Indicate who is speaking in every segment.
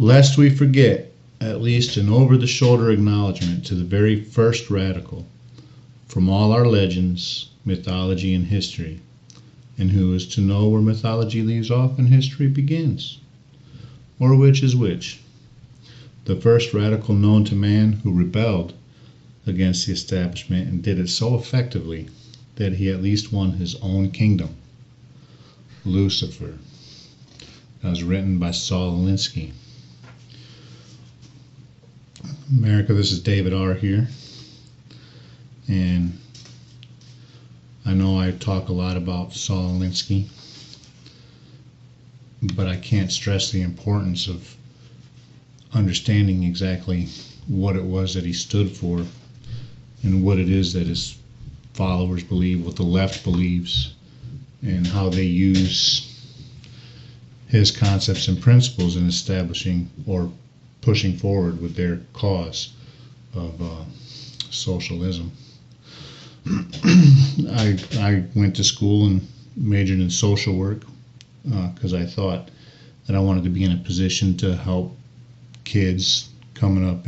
Speaker 1: Lest we forget at least an over-the-shoulder acknowledgement to the very first radical from all our legends, mythology, and history. And who is to know where mythology leaves off and history begins? Or which is which? The first radical known to man who rebelled against the establishment and did it so effectively that he at least won his own kingdom. Lucifer. That was written by Saul Alinsky. America, this is DavidR here. And I know I talk a lot about Saul Alinsky, but I can't stress the importance of understanding exactly what it was that he stood for and what it is that his followers believe, what the left believes, and how they use his concepts and principles in establishing or pushing forward with their cause of socialism. I went to school and majored in social work because I thought that I wanted to be in a position to help kids coming up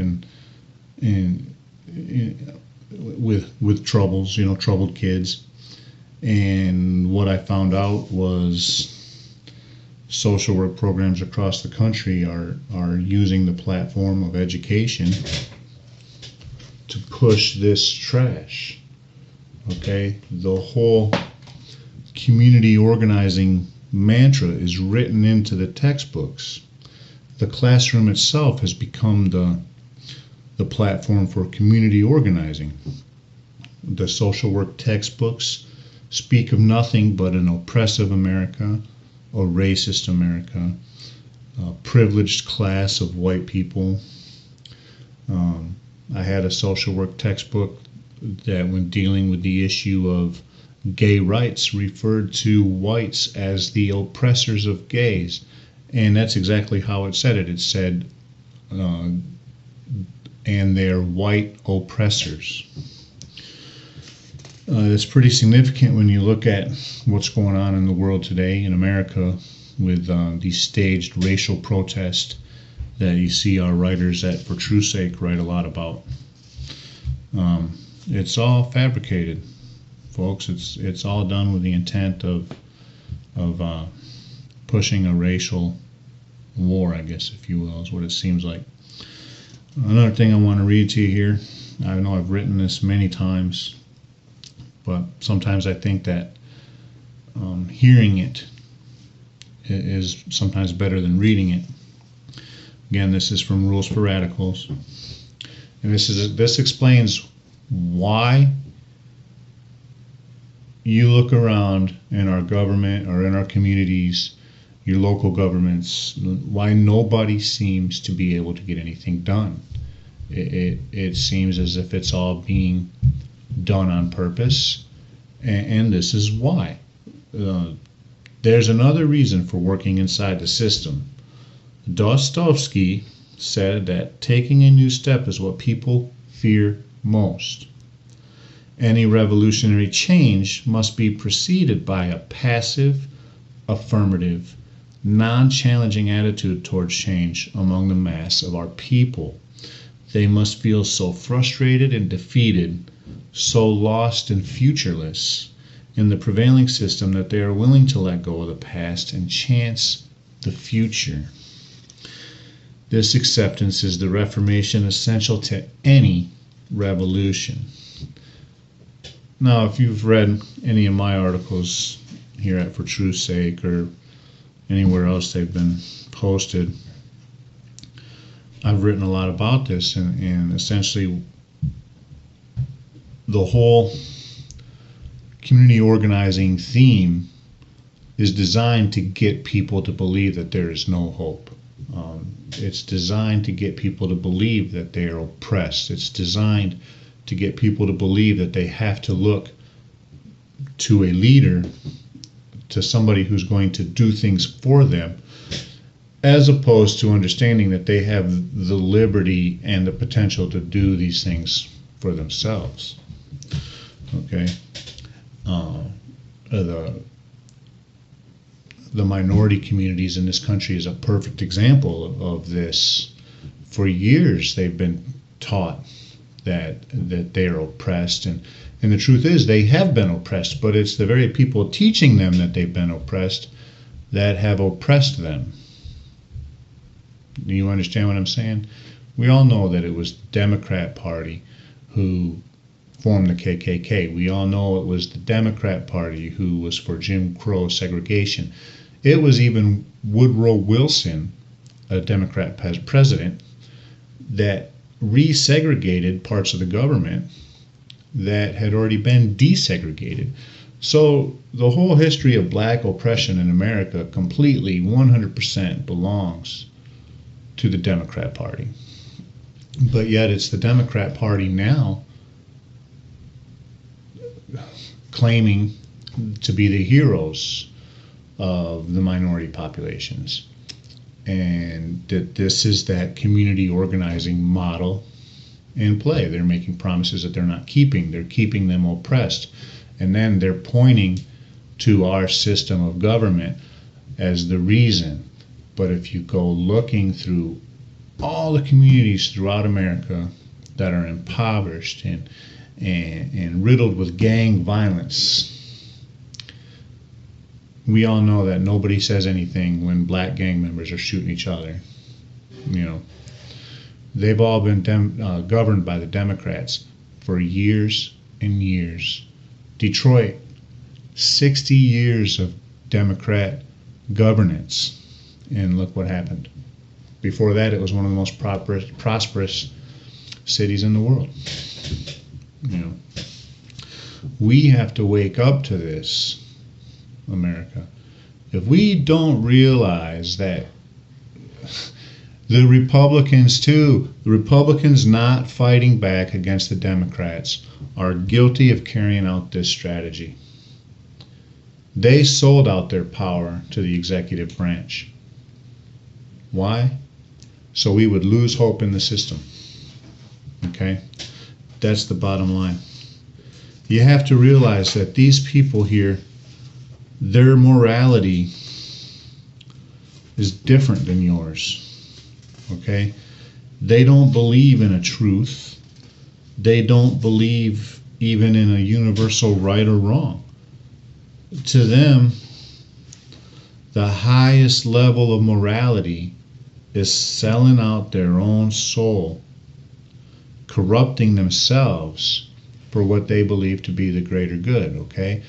Speaker 1: with troubles, troubled kids. And what I found out was social work programs across the country are using the platform of education to push this trash. Okay, the whole community organizing mantra is written into the textbooks. The classroom itself has become the platform for community organizing. The social work textbooks speak of nothing but an oppressive America, a racist America, a privileged class of white people. I had a social work textbook that, when dealing with the issue of gay rights, referred to whites as the oppressors of gays. And that's exactly how it said it. It said, and they're white oppressors. It's pretty significant when you look at what's going on in the world today in America with these staged racial protests that you see our writers at For Truth's Sake write a lot about. It's all fabricated, folks. It's all done with the intent of pushing a racial war, I guess, if you will, is what it seems like. Another thing I want to read to you here. I know I've written this many times, but sometimes I think that hearing it is sometimes better than reading it. Again, this is from Rules for Radicals, and this explains why you look around in our government or in our communities, your local governments, why nobody seems to be able to get anything done. It seems as if it's all being done on purpose, and this is why. There's another reason for working inside the system. Dostoevsky said that taking a new step is what people fear most. Any revolutionary change must be preceded by a passive, affirmative, non-challenging attitude towards change among the mass of our people. They must feel so frustrated and defeated, so lost and futureless in the prevailing system that they are willing to let go of the past and chance the future. This acceptance is the reformation essential to any revolution. Now, if you've read any of my articles here at For Truth's Sake or anywhere else they've been posted, I've written a lot about this, and essentially the whole community organizing theme is designed to get people to believe that there is no hope. It's designed to get people to believe that they are oppressed. It's designed to get people to believe that they have to look to a leader, to somebody who's going to do things for them, as opposed to understanding that they have the liberty and the potential to do these things for themselves. Okay? the minority communities in this country is a perfect example of this. For years, they've been taught that they are oppressed, and the truth is they have been oppressed, but it's the very people teaching them that they've been oppressed that have oppressed them. Do you understand what I'm saying? We all know that it was the Democrat Party who formed the KKK. We all know it was the Democrat Party who was for Jim Crow segregation. It was even Woodrow Wilson, a Democrat president, that resegregated parts of the government that had already been desegregated. So the whole history of black oppression in America completely 100% belongs to the Democrat Party. But yet it's the Democrat Party now claiming to be the heroes of the minority populations, and that this is that community organizing model in play. They're making promises that they're not keeping. They're keeping them oppressed, and then they're pointing to our system of government as the reason. But if you go looking through all the communities throughout America that are impoverished and riddled with gang violence, we all know that nobody says anything when black gang members are shooting each other. You know, they've all been governed by the Democrats for years and years. Detroit, 60 years of Democrat governance, and look what happened. Before that, it was one of the most prosperous cities in the world. You know, we have to wake up to this, America. If we don't realize that the Republicans too, the Republicans not fighting back against the Democrats, are guilty of carrying out this strategy. They sold out their power to the executive branch. Why? So we would lose hope in the system. Okay? That's the bottom line. You have to realize that these people here, their morality is different than yours. Okay? They don't believe in a truth. They don't believe even in a universal right or wrong. To them, the highest level of morality is selling out their own soul, corrupting themselves for what they believe to be the greater good, okay?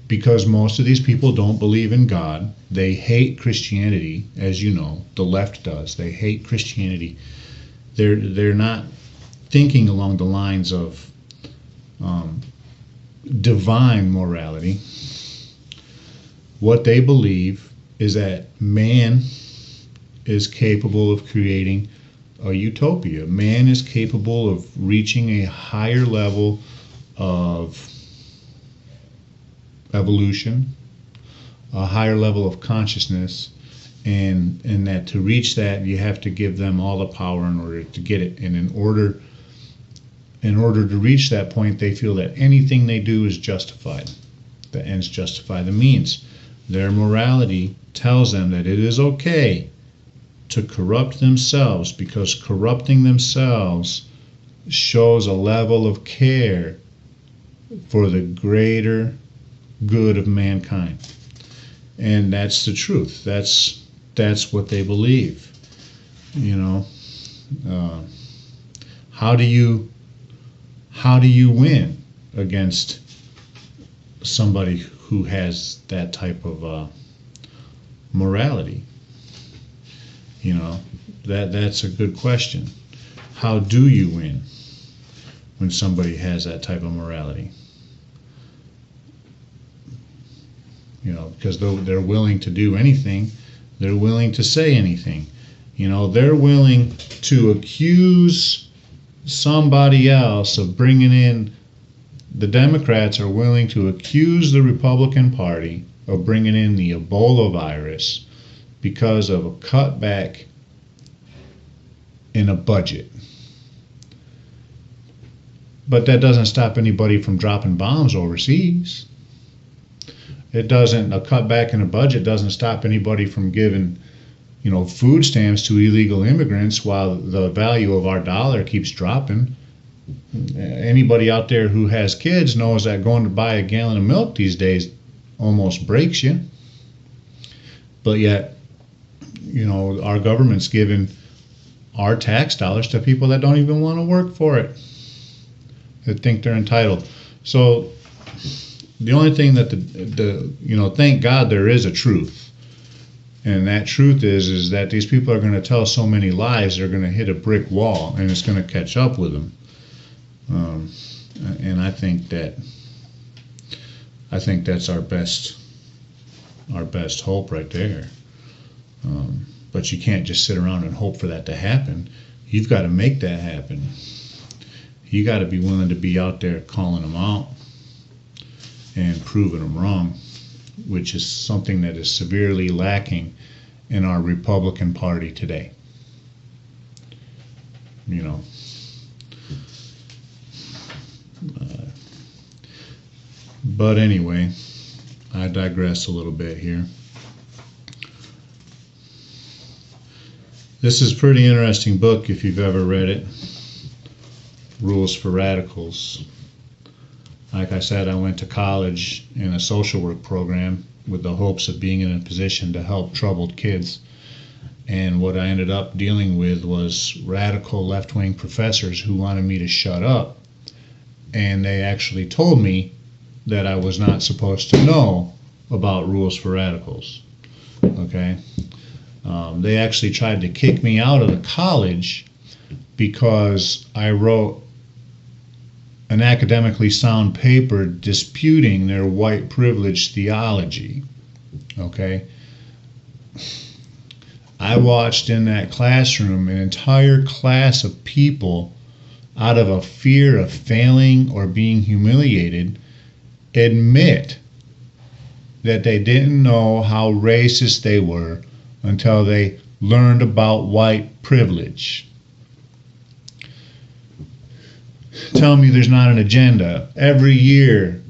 Speaker 1: Because most of these people don't believe in God. They hate Christianity, as you know. The left does. They hate Christianity. They're not thinking along the lines of divine morality. What they believe is that man is capable of creating a utopia. Man is capable of reaching a higher level of evolution, a higher level of consciousness, and that to reach that you have to give them all the power in order to get it. And in order to reach that point, they feel that anything they do is justified. The ends justify the means. Their morality tells them that it is okay to corrupt themselves, because corrupting themselves shows a level of care for the greater good of mankind. And that's the truth. That's what they believe. You know, how do you win against somebody who has that type of morality? You know, that's a good question. How do you win when somebody has that type of morality? You know, because they're willing to do anything, they're willing to say anything. You know, they're willing to accuse somebody else of bringing in, the Democrats are willing to accuse the Republican Party of bringing in the Ebola virus because of a cutback in a budget. But that doesn't stop anybody from dropping bombs overseas. It doesn't, a cutback in a budget doesn't stop anybody from giving, food stamps to illegal immigrants while the value of our dollar keeps dropping. Anybody out there who has kids knows that going to buy a gallon of milk these days almost breaks you. But yet, our government's giving our tax dollars to people that don't even want to work for it, that think they're entitled. So the only thing that thank God there is a truth. And that truth is that these people are going to tell so many lies, they're going to hit a brick wall, and it's going to catch up with them. And I think that's our best hope right there. But you can't just sit around and hope for that to happen. You've got to make that happen. You got to be willing to be out there calling them out and proving them wrong, which is something that is severely lacking in our Republican Party today. But anyway, I digress a little bit here. This is a pretty interesting book if you've ever read it. Rules for Radicals. Like I said, I went to college in a social work program with the hopes of being in a position to help troubled kids. And what I ended up dealing with was radical left-wing professors who wanted me to shut up. And they actually told me that I was not supposed to know about rules for radicals. Okay? They actually tried to kick me out of the college because I wrote an academically sound paper disputing their white privilege theology. Okay? I watched in that classroom an entire class of people, out of a fear of failing or being humiliated, admit that they didn't know how racist they were until they learned about white privilege. Tell me there's not an agenda. Every year,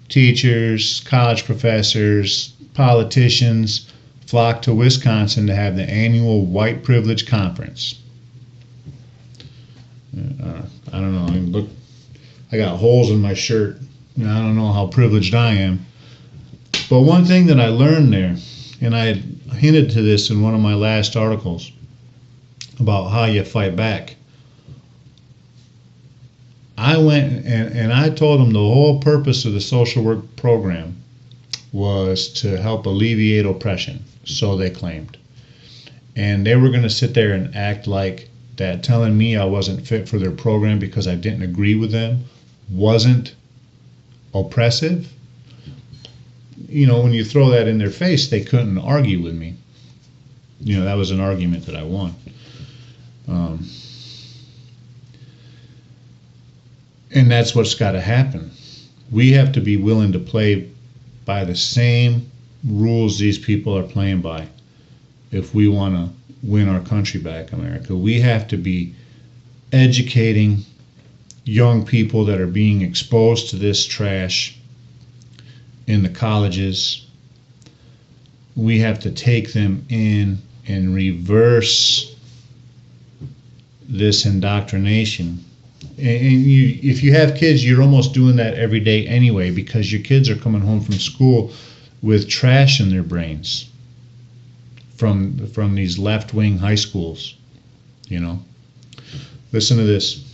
Speaker 1: teachers, college professors, politicians flock to Wisconsin to have the annual White Privilege Conference. I don't know. I mean, look, I got holes in my shirt. I don't know how privileged I am. But one thing that I learned there, and I had hinted to this in one of my last articles about how you fight back. I went and I told them the whole purpose of the social work program was to help alleviate oppression, so they claimed. And they were going to sit there and act like that telling me I wasn't fit for their program because I didn't agree with them wasn't oppressive. When you throw that in their face, they couldn't argue with me. That was an argument that I won. And that's what's got to happen. We have to be willing to play by the same rules these people are playing by if we want to win our country back, America. We have to be educating young people that are being exposed to this trash in the colleges. We have to take them in and reverse this indoctrination. And if you have kids, you're almost doing that every day anyway, because your kids are coming home from school with trash in their brains from these left-wing high schools. Listen to this.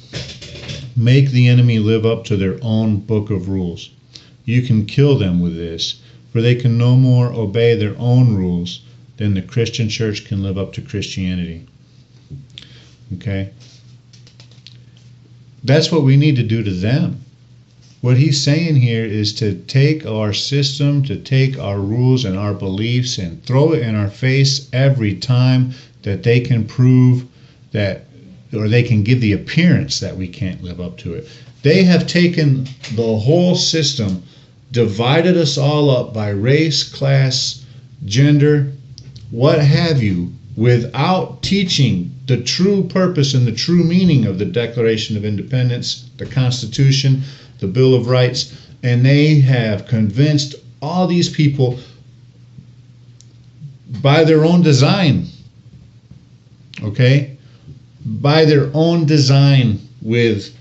Speaker 1: Make the enemy live up to their own book of rules. You can kill them with this, for they can no more obey their own rules than the Christian church can live up to Christianity. Okay? That's what we need to do to them. What he's saying here is to take our system, to take our rules and our beliefs and throw it in our face every time that they can prove that, or they can give the appearance that we can't live up to it. They have taken the whole system, divided us all up by race, class, gender, what have you, without teaching the true purpose and the true meaning of the Declaration of Independence, the Constitution, the Bill of Rights, and they have convinced all these people, by their own design, okay, by their own design, with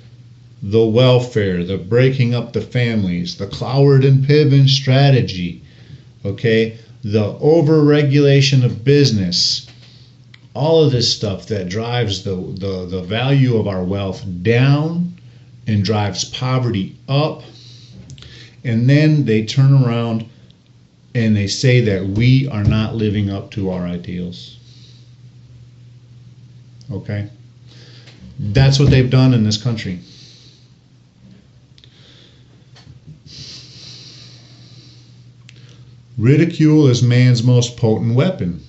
Speaker 1: the welfare, the breaking up the families, the Cloward and Piven strategy, okay, the over-regulation of business, all of this stuff that drives the value of our wealth down and drives poverty up. And then they turn around and they say that we are not living up to our ideals. Okay? That's what they've done in this country. Ridicule is man's most potent weapon.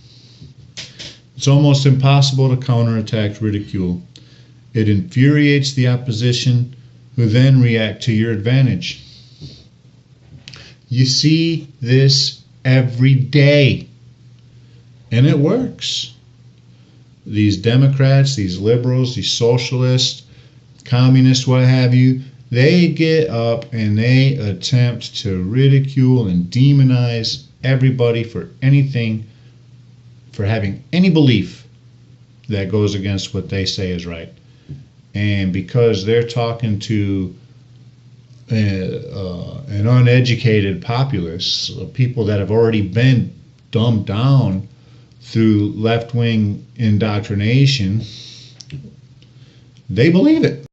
Speaker 1: It's almost impossible to counterattack ridicule. It infuriates the opposition, who then react to your advantage. You see this every day, and it works. These Democrats, these liberals, these socialists, communists, what have you, they get up and they attempt to ridicule and demonize everybody for anything, for having any belief that goes against what they say is right. And because they're talking to an uneducated populace, people that have already been dumbed down through left-wing indoctrination, they believe it.